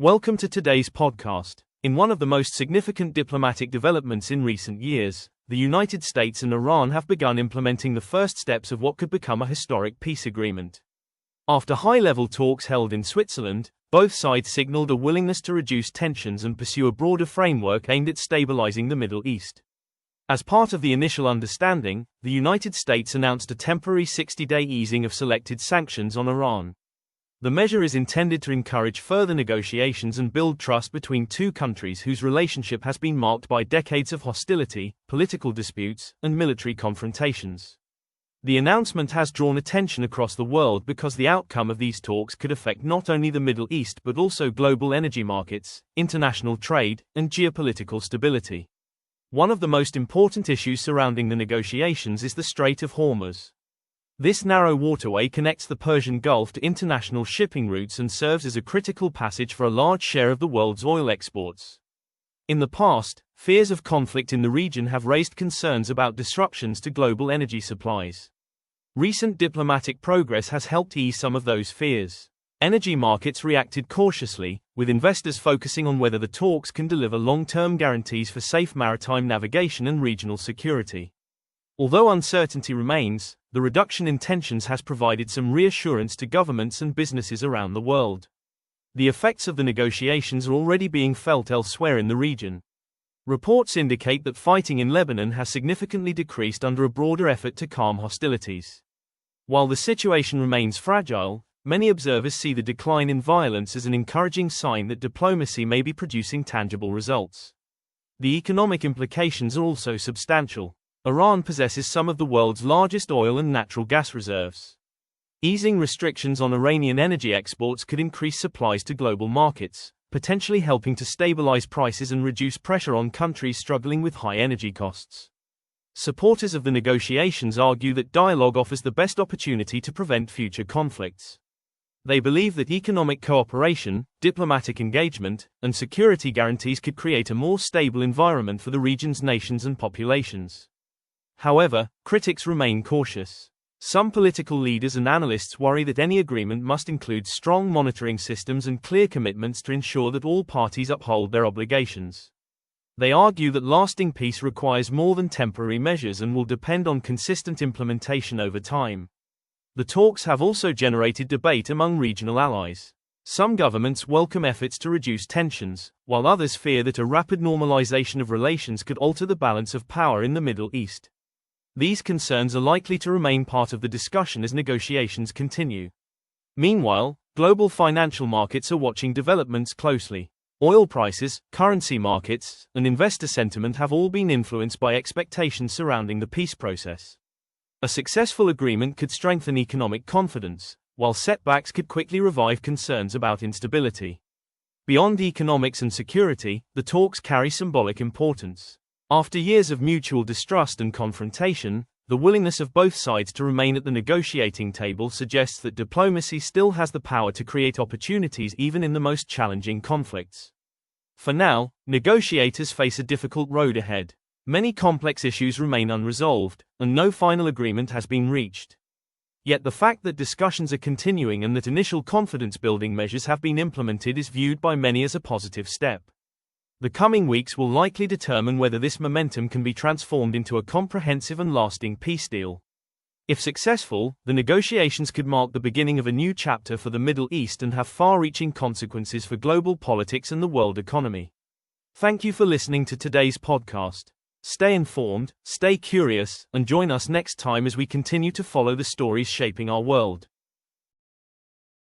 Welcome to today's podcast. In one of the most significant diplomatic developments in recent years, the United States and Iran have begun implementing the first steps of what could become a historic peace agreement. After high-level talks held in Switzerland, both sides signaled a willingness to reduce tensions and pursue a broader framework aimed at stabilizing the Middle East. As part of the initial understanding, the United States announced a temporary 60-day easing of selected sanctions on Iran. The measure is intended to encourage further negotiations and build trust between two countries whose relationship has been marked by decades of hostility, political disputes, and military confrontations. The announcement has drawn attention across the world because the outcome of these talks could affect not only the Middle East but also global energy markets, international trade, and geopolitical stability. One of the most important issues surrounding the negotiations is the Strait of Hormuz. This narrow waterway connects the Persian Gulf to international shipping routes and serves as a critical passage for a large share of the world's oil exports. In the past, fears of conflict in the region have raised concerns about disruptions to global energy supplies. Recent diplomatic progress has helped ease some of those fears. Energy markets reacted cautiously, with investors focusing on whether the talks can deliver long-term guarantees for safe maritime navigation and regional security. Although uncertainty remains, the reduction in tensions has provided some reassurance to governments and businesses around the world. The effects of the negotiations are already being felt elsewhere in the region. Reports indicate that fighting in Lebanon has significantly decreased under a broader effort to calm hostilities. While the situation remains fragile, many observers see the decline in violence as an encouraging sign that diplomacy may be producing tangible results. The economic implications are also substantial. Iran possesses some of the world's largest oil and natural gas reserves. Easing restrictions on Iranian energy exports could increase supplies to global markets, potentially helping to stabilize prices and reduce pressure on countries struggling with high energy costs. Supporters of the negotiations argue that dialogue offers the best opportunity to prevent future conflicts. They believe that economic cooperation, diplomatic engagement, and security guarantees could create a more stable environment for the region's nations and populations. However, critics remain cautious. Some political leaders and analysts worry that any agreement must include strong monitoring systems and clear commitments to ensure that all parties uphold their obligations. They argue that lasting peace requires more than temporary measures and will depend on consistent implementation over time. The talks have also generated debate among regional allies. Some governments welcome efforts to reduce tensions, while others fear that a rapid normalization of relations could alter the balance of power in the Middle East. These concerns are likely to remain part of the discussion as negotiations continue. Meanwhile, global financial markets are watching developments closely. Oil prices, currency markets, and investor sentiment have all been influenced by expectations surrounding the peace process. A successful agreement could strengthen economic confidence, while setbacks could quickly revive concerns about instability. Beyond economics and security, the talks carry symbolic importance. After years of mutual distrust and confrontation, the willingness of both sides to remain at the negotiating table suggests that diplomacy still has the power to create opportunities even in the most challenging conflicts. For now, negotiators face a difficult road ahead. Many complex issues remain unresolved, and no final agreement has been reached. Yet the fact that discussions are continuing and that initial confidence-building measures have been implemented is viewed by many as a positive step. The coming weeks will likely determine whether this momentum can be transformed into a comprehensive and lasting peace deal. If successful, the negotiations could mark the beginning of a new chapter for the Middle East and have far-reaching consequences for global politics and the world economy. Thank you for listening to today's podcast. Stay informed, stay curious, and join us next time as we continue to follow the stories shaping our world.